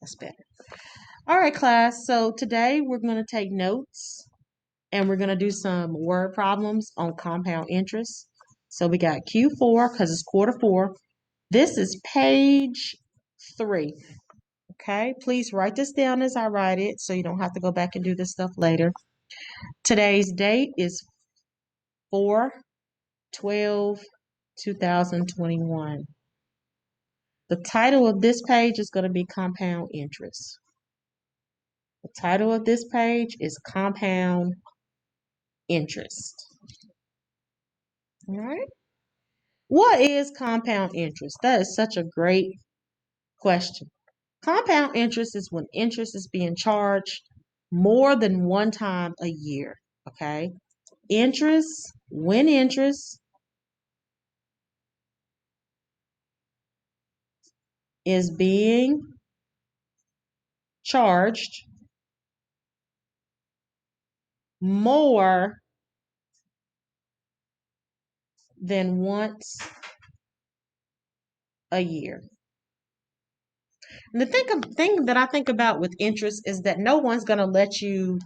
That's better. All right, class. So today we're going to take notes and we're going to do some word problems on compound interest. So we got Q4 because it's quarter four. This is page 3. Okay, please write this down as I write it so you don't have to go back and do this stuff later. Today's date is 4/12/2021. The title of this page is going to be compound interest. The title of this page is compound interest. All right. What is compound interest? That is such a great question. Compound interest is when interest is being charged more than one time a year. Okay. When interest is being charged more than once a year. And the thing that I think about with interest is that no one's going to let you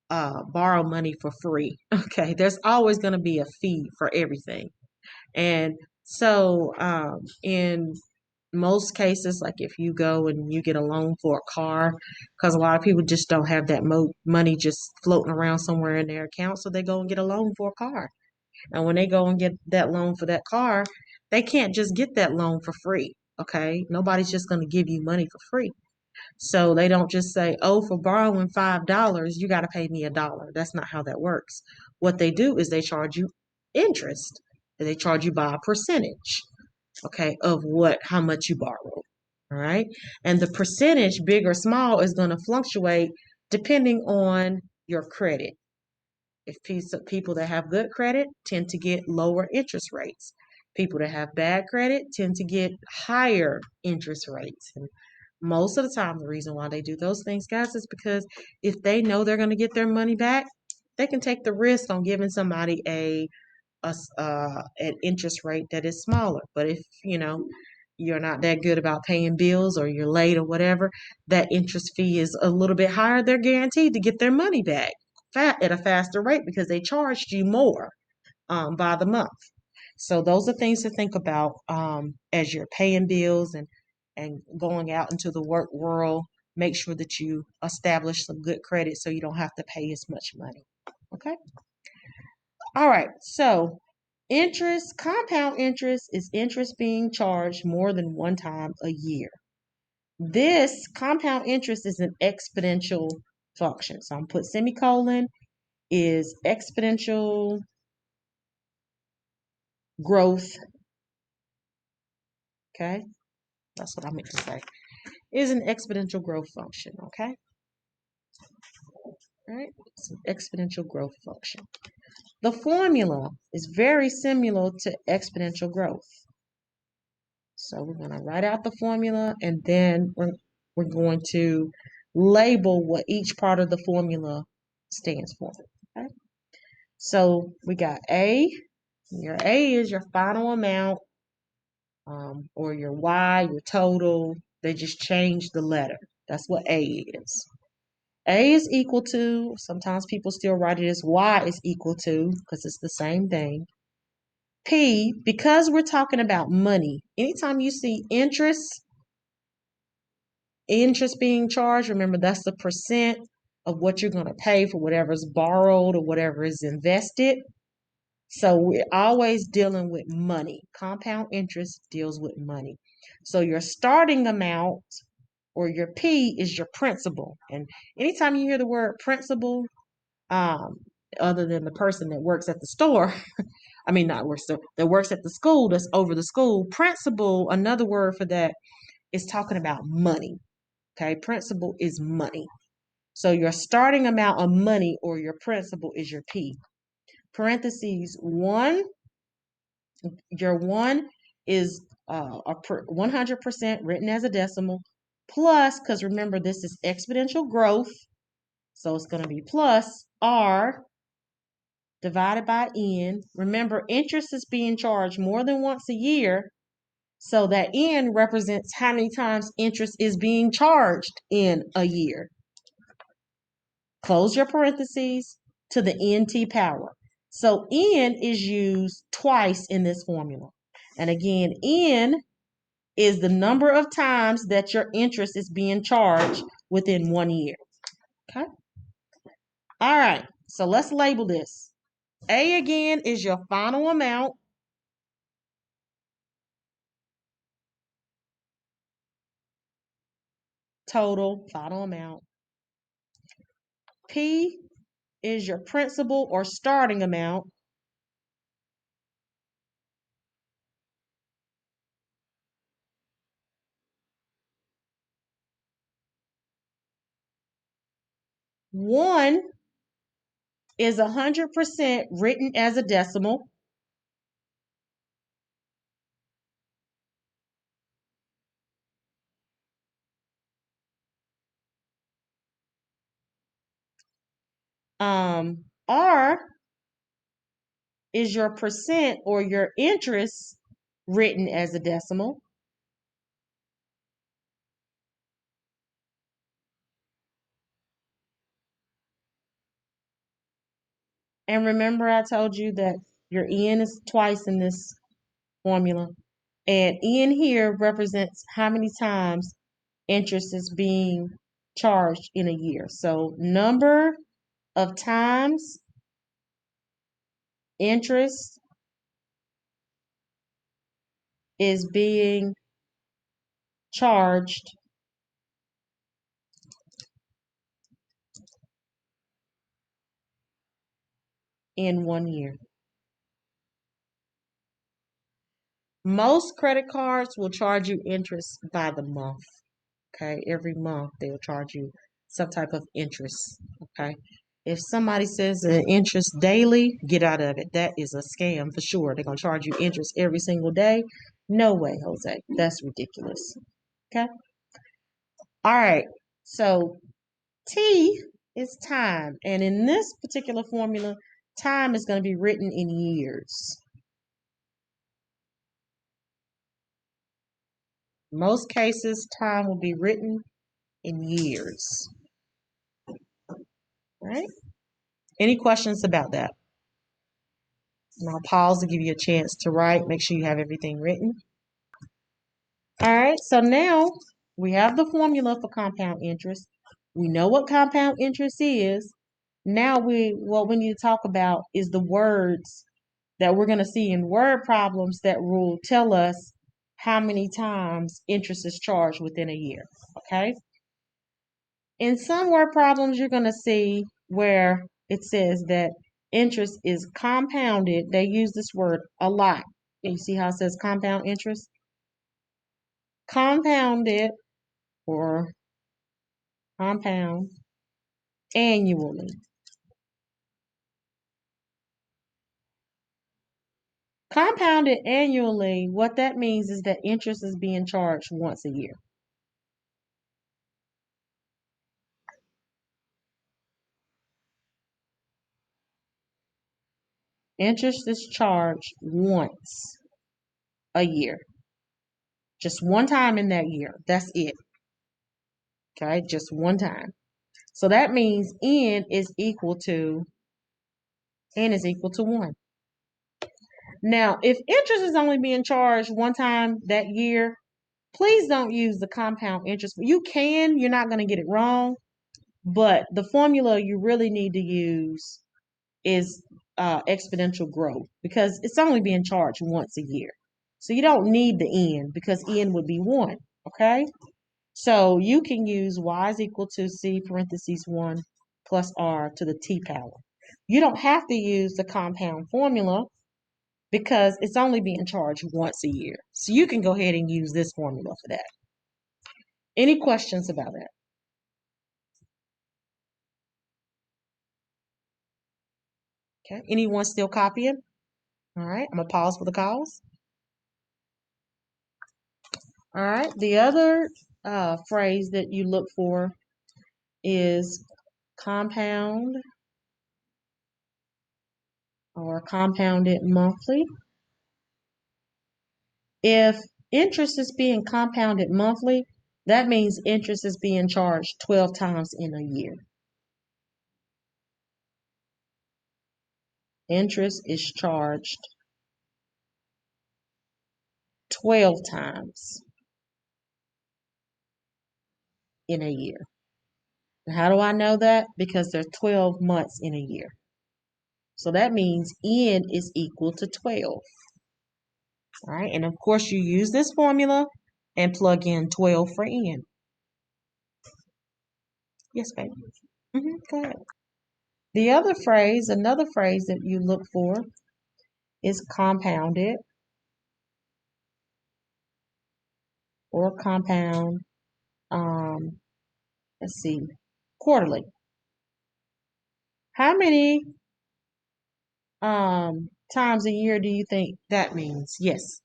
borrow money for free. Okay, there's always going to be a fee for everything. And so, in most cases, like if you go and you get a loan for a car, because a lot of people just don't have that money just floating around somewhere in their account, so they go and get a loan for a car. And when they go and get that loan for that car, they can't just get that loan for free. Okay, nobody's just going to give you money for free. So they don't just say, oh, for borrowing $5, you got to pay me $1. That's not how that works. What they do is they charge you interest. And they charge you by a percentage, okay, of how much you borrowed. All right. And the percentage, big or small, is going to fluctuate depending on your credit. If people that have good credit tend to get lower interest rates. People that have bad credit tend to get higher interest rates. And most of the time, the reason why they do those things, guys, is because if they know they're going to get their money back, they can take the risk on giving somebody an interest rate that is smaller. But if you're not that good about paying bills or you're late or whatever, that interest fee is a little bit higher. They're guaranteed to get their money back at a faster rate because they charged you more by the month. So those are things to think about as you're paying bills and going out into the work world. Make sure that you establish some good credit so you don't have to pay as much money. Okay. All right. So compound interest is interest being charged more than one time a year. This compound interest is an exponential function. So I'm put semicolon is exponential growth. Okay. That's what I meant to say. Is an exponential growth function. Okay. All right. It's an exponential growth function. The formula is very similar to exponential growth. So we're going to write out the formula and then we're going to label what each part of the formula stands for. Okay? So we got A. Your A is your final amount, or your Y, your total. They just changed the letter. That's what A is. A is equal to, sometimes people still write it as Y is equal to, because it's the same thing. P, because we're talking about money, anytime you see interest being charged, remember that's the percent of what you're going to pay for whatever's borrowed or whatever is invested. So we're always dealing with money. Compound interest deals with money. So your starting amount or your P is your principal. And anytime you hear the word principal, um, other than the person that works at the store, I mean, not works, that works at the school, that's over the school, principal, another word for that is talking about money. Okay, principal is money. So your starting amount of money or your principal is your P. Parentheses 1, your 1 is 100% written as a decimal, plus, because remember this is exponential growth, so it's going to be plus R divided by N. Remember, interest is being charged more than once a year, So that N represents how many times interest is being charged in a year. Close your parentheses to the NT power. So N is used twice in this formula. And again, N is the number of times that your interest is being charged within 1 year. Okay. All right. So let's label this. A again is your final amount. Total final amount. P is your principal or starting amount. One is 100% written as a decimal. R is your percent or your interest written as a decimal. And remember, I told you that your N is twice in this formula. And N here represents how many times interest is being charged in a year. So, number of times interest is being charged in 1 year. Most credit cards will charge you interest by the month. Okay, every month they'll charge you some type of interest. Okay, if somebody says interest daily, get out of it. That is a scam for sure. They're gonna charge you interest every single day. No way, Jose. That's ridiculous. Okay. All right. So T is time, and in this particular formula, time is going to be written in years. Most cases, time will be written in years. Right? Any questions about that? And I'll pause to give you a chance to write. Make sure you have everything written. All right, so now we have the formula for compound interest. We know what compound interest is. Now what we need to talk about is the words that we're going to see in word problems that will tell us how many times interest is charged within a year. Okay? In some word problems, you're going to see where it says that interest is compounded. They use this word a lot. You see how it says compound interest? Compounded or compound annually. Compounded annually, what that means is that interest is being charged once a year. Interest is charged once a year. Just one time in that year. That's it. Okay, just one time. So that means N is equal to 1. Now, if interest is only being charged one time that year, please don't use the compound interest. You can, you're not going to get it wrong, but the formula you really need to use is exponential growth because it's only being charged once a year. So you don't need the N because N would be 1. Okay? So you can use y is equal to c parentheses 1 plus r to the t power. You don't have to use the compound formula because it's only being charged once a year. So you can go ahead and use this formula for that. Any questions about that? Okay. Anyone still copying? All right. I'm going to pause for the calls. All right. The other phrase that you look for is compound or compounded monthly. If interest is being compounded monthly, that means interest is being charged 12 times in a year. Interest is charged 12 times in a year. And how do I know that? Because there are 12 months in a year. So that means N is equal to 12. All right, and of course you use this formula and plug in 12 for N. Yes, baby. Go ahead. The other phrase, another phrase that you look for is compounded or compound, um, let's see, quarterly. How many times a year do you think that means? Yes,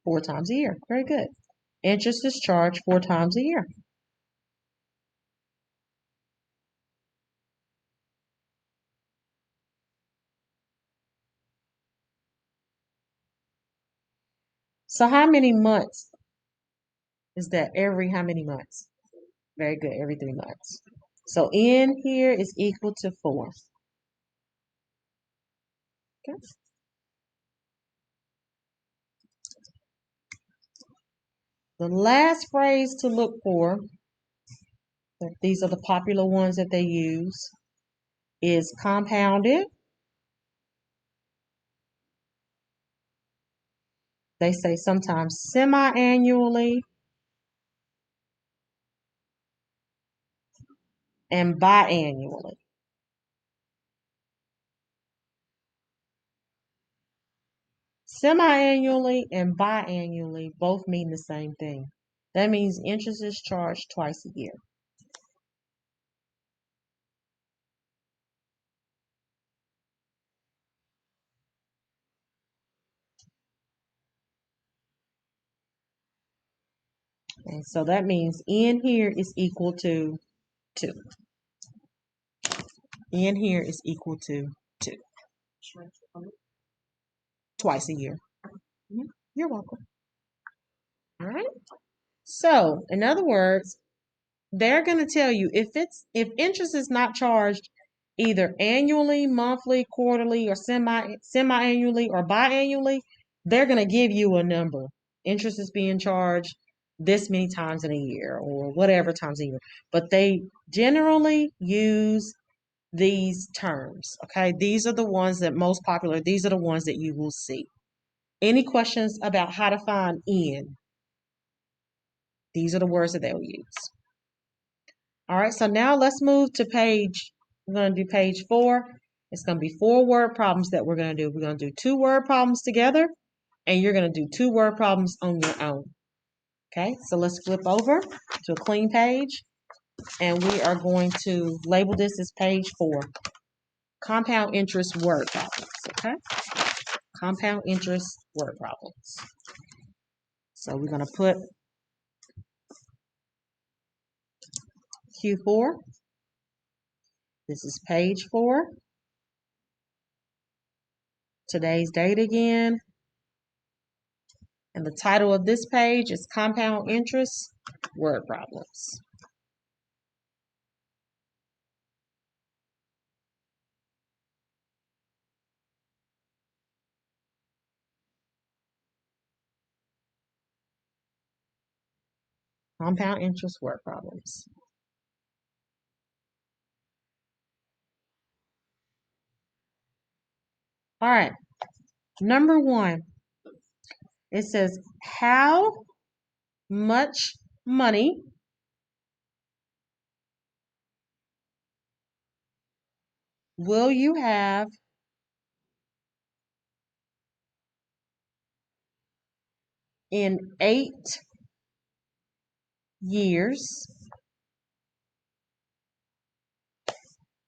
4 times a year. Very good. Interest is charged 4 times a year. So how many months is that? Every how many months? Very good. Every 3 months. So N here is equal to 4. Okay. The last phrase to look for, these are the popular ones that they use, is compounded. They say sometimes semi-annually and biannually. Semi-annually and biannually both mean the same thing. That means interest is charged twice a year. And so that means N here is equal to 2. N here is equal to 2. Twice a year. You're welcome. All right. So, in other words, they're going to tell you if interest is not charged either annually, monthly, quarterly, or semi-annually or biannually, they're going to give you a number. Interest is being charged this many times in a year or whatever times a year. But they generally use these terms. Okay, these are the ones that most popular. These are the ones that you will see. Any questions about how to find N? These are the words that they'll use. All right, so now let's move to we're going to do page 4. It's going to be 4 word problems that we're going to do. We're going to do 2 word problems together, and you're going to do 2 word problems on your own. Okay, so let's flip over to a clean page, and we are going to label this as page 4. Compound interest word problems, okay? Compound interest word problems. So we're going to put Q4. This is page 4. Today's date again. And the title of this page is Compound Interest Word Problems. Compound Interest Word Problems. All right. Number 1. It says, how much money will you have in 8 years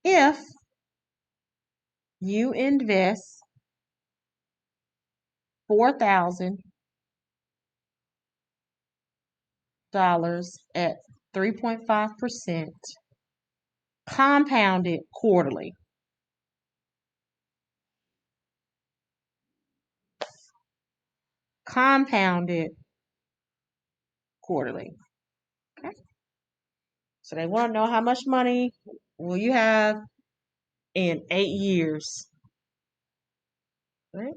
if you invest $4,000 at 3.5% compounded quarterly? compounded quarterly. Okay. So they want to know how much money will you have in 8 years. Right?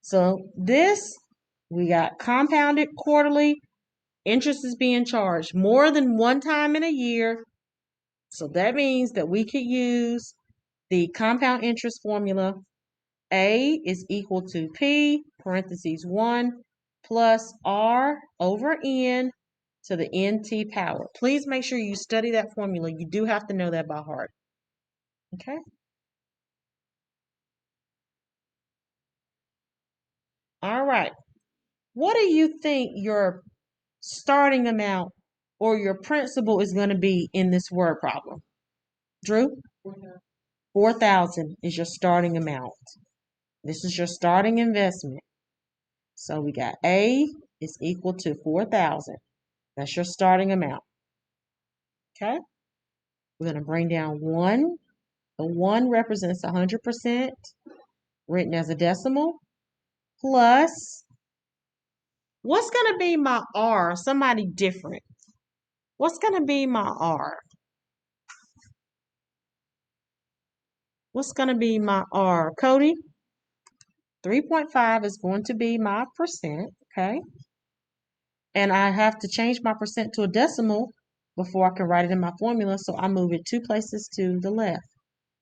So this, we got compounded quarterly. Interest is being charged more than one time in a year. So that means that we could use the compound interest formula. A is equal to P, parentheses 1, plus R over N to the NT power. Please make sure you study that formula. You do have to know that by heart. Okay? All right. What do you think your starting amount or your principal is going to be in this word problem? Drew? 4,000 is your starting amount. This is your starting investment. So we got A is equal to 4,000. That's your starting amount. Okay? We're going to bring down 1. The 1 represents 100%, written as a decimal, plus, what's going to be my R? Somebody different. What's going to be my R? What's going to be my R? Cody? 3.5 is going to be my percent, okay? And I have to change my percent to a decimal before I can write it in my formula, so I move it 2 places to the left.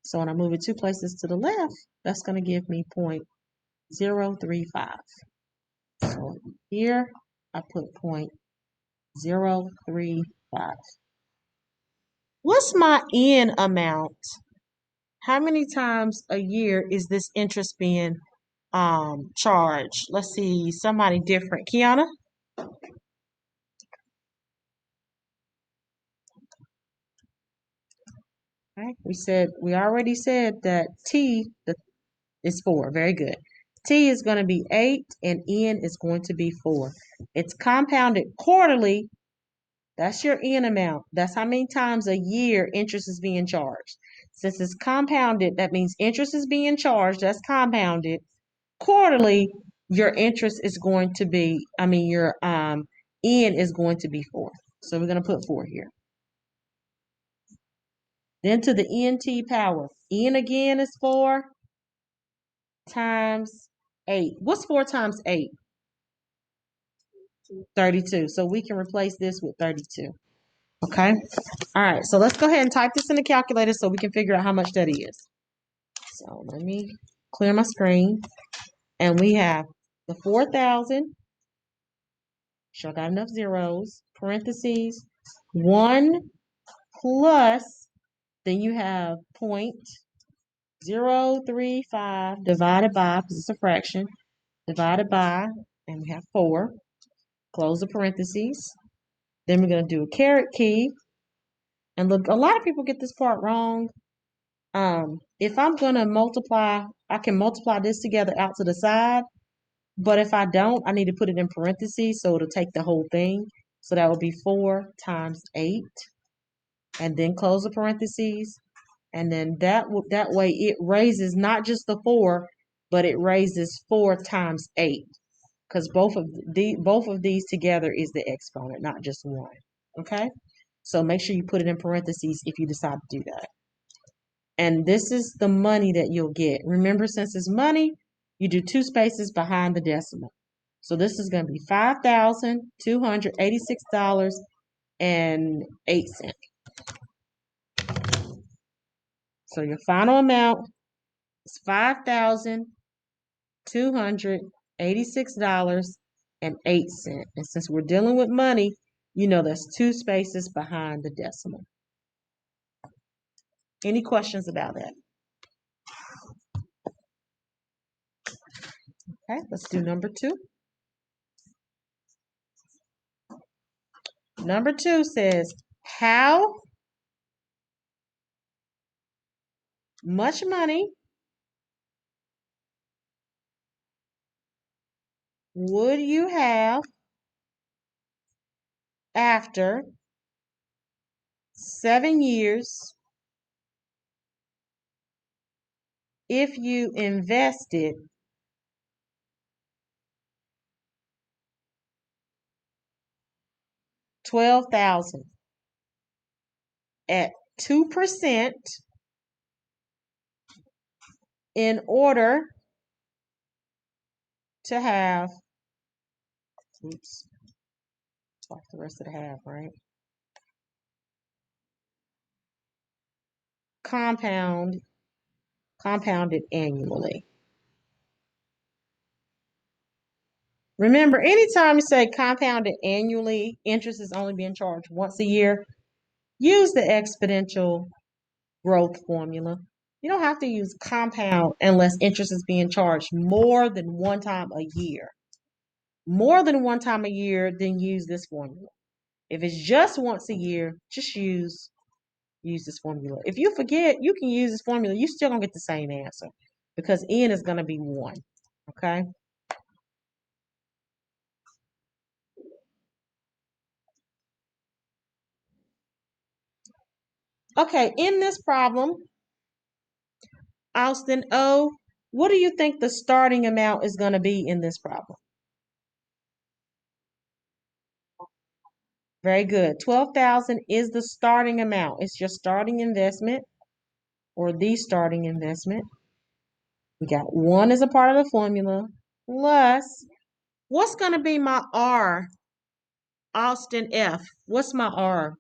So when I move it 2 places to the left, that's going to give me 0.035. So here I put 0.035. What's my N amount? How many times a year is this interest being charged? Let's see, somebody different. Kiana? Okay. We already said that T is 4. Very good. T is going to be 8 and N is going to be 4. It's compounded quarterly. That's your N amount. That's how many times a year interest is being charged. Since it's compounded, that means interest is being charged. That's compounded. Quarterly, your interest is going to be, your N is going to be 4. So we're going to put 4 here. Then to the NT power. N again is 4 times 8. What's 4 times 8? 32. So we can replace this with 32. Okay? All right. So let's go ahead and type this in the calculator so we can figure out how much that is. So let me clear my screen. And we have the 4,000. Sure got enough zeros. Parentheses. 1 plus, then you have 0.035 divided by, because it's a fraction, divided by, and we have 4. Close the parentheses. Then we're going to do a caret key. And look, a lot of people get this part wrong. If I'm going to multiply, I can multiply this together out to the side. But if I don't, I need to put it in parentheses so it'll take the whole thing. So that would be 4 times 8. And then close the parentheses. And then that way it raises not just the 4, but it raises 4 times 8. Because both of these together is the exponent, not just one. Okay? So make sure you put it in parentheses if you decide to do that. And this is the money that you'll get. Remember, since it's money, you do 2 spaces behind the decimal. So this is going to be $5,286.08. So your final amount is $5,286.08. And since we're dealing with money, you know that's 2 spaces behind the decimal. Any questions about that? Okay, let's do number 2. Number 2 says, how much money would you have after 7 years if you invested 12,000 at 2% in order to have, oops, like the rest of the half, right? Compounded annually. Remember, anytime you say compounded annually, interest is only being charged once a year. Use the exponential growth formula. You don't have to use compound unless interest is being charged more than one time a year. More than one time a year, then use this formula. If it's just once a year, just use this formula. If you forget, you can use this formula. You still gonna get the same answer because n is gonna be 1. Okay. Okay, in this problem, Austin O, what do you think the starting amount is going to be in this problem? Very good. 12,000 is the starting amount. It's your starting investment or the starting investment. We got 1 as a part of the formula plus what's going to be my R? Austin F. What's my R?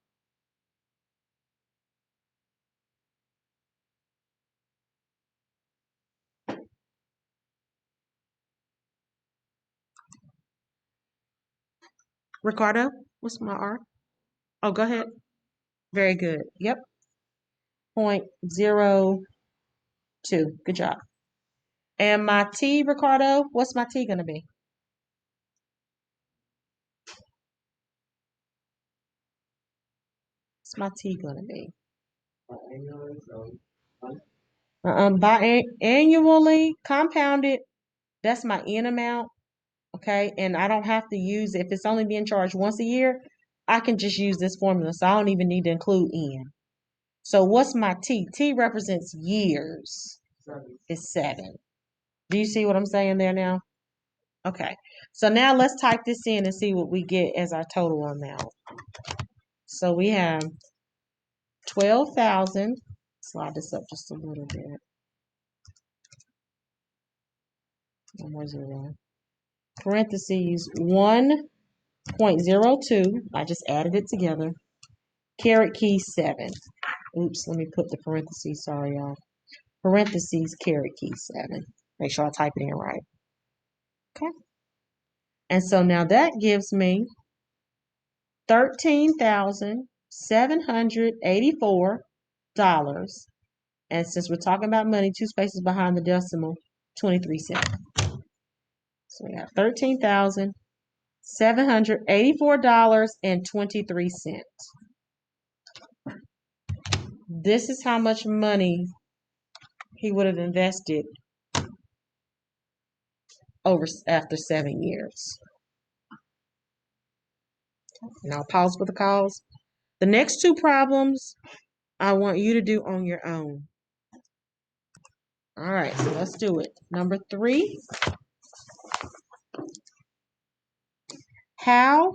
Ricardo, what's my R? Oh, go ahead. Very good. Yep. 0.02. Good job. And my T, Ricardo, what's my T going to be? What's my T going to be? Annually compounded, that's my N amount. Okay. And I don't have to use, if it's only being charged once a year, I can just use this formula. So I don't even need to include N. So what's my T? T represents years. It's 7. Do you see what I'm saying there now? Okay. So now let's type this in and see what we get as our total amount. So we have 12,000. Slide this up just a little bit. One more zero. Parentheses 1.02. I just added it together. Caret key 7. Oops, let me put the parentheses. Sorry, y'all. Parentheses, caret key 7. Make sure I type it in right. Okay. And so now that gives me $13,784. And since we're talking about money, 2 spaces behind the decimal, 23 cents. So we have $13,784.23. This is how much money he would have invested after 7 years. And I'll pause for the calls. The next 2 problems I want you to do on your own. All right, so let's do it. Number 3. How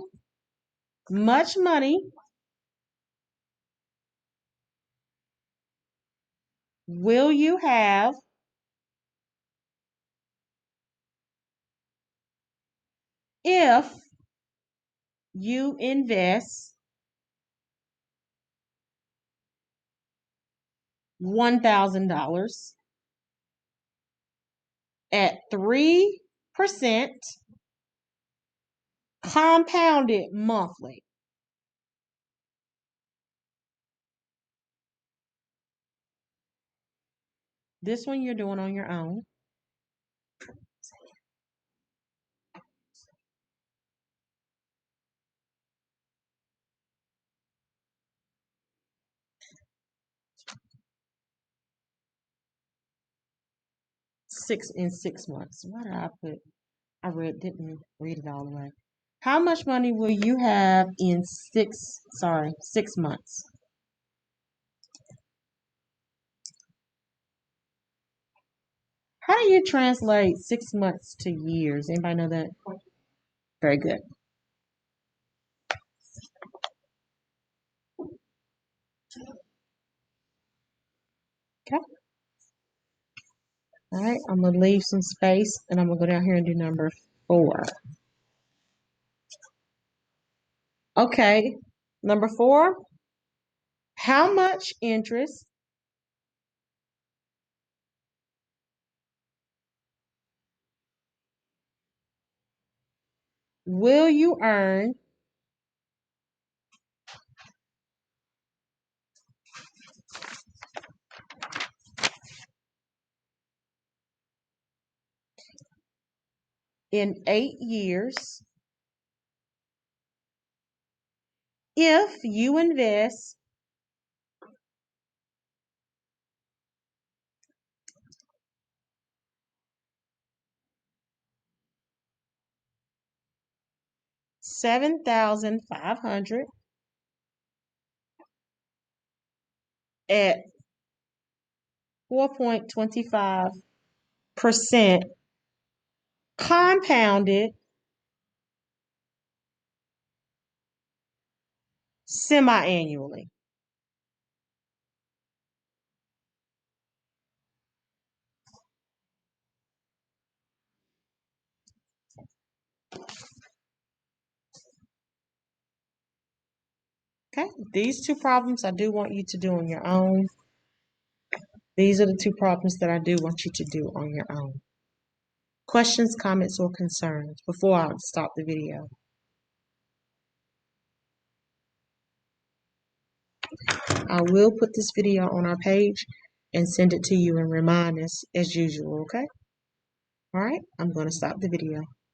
much money will you have if you invest $1,000 at 3% compounded monthly? This one you're doing on your own. In 6 months. Why did I put? Didn't read it all the way. How much money will you have in 6 months? How do you translate 6 months to years? Anybody know that? Very good. All right, I'm going to leave some space and I'm going to go down here and do number 4. Okay, number 4, how much interest will you earn in 8 years if you invest $7,500 at 4.25% compounded semi-annually? Okay, these 2 problems I do want you to do on your own. These are the 2 problems that I do want you to do on your own. Questions, comments, or concerns before I stop the video? I will put this video on our page and send it to you and remind us as usual, okay? All right, I'm going to stop the video.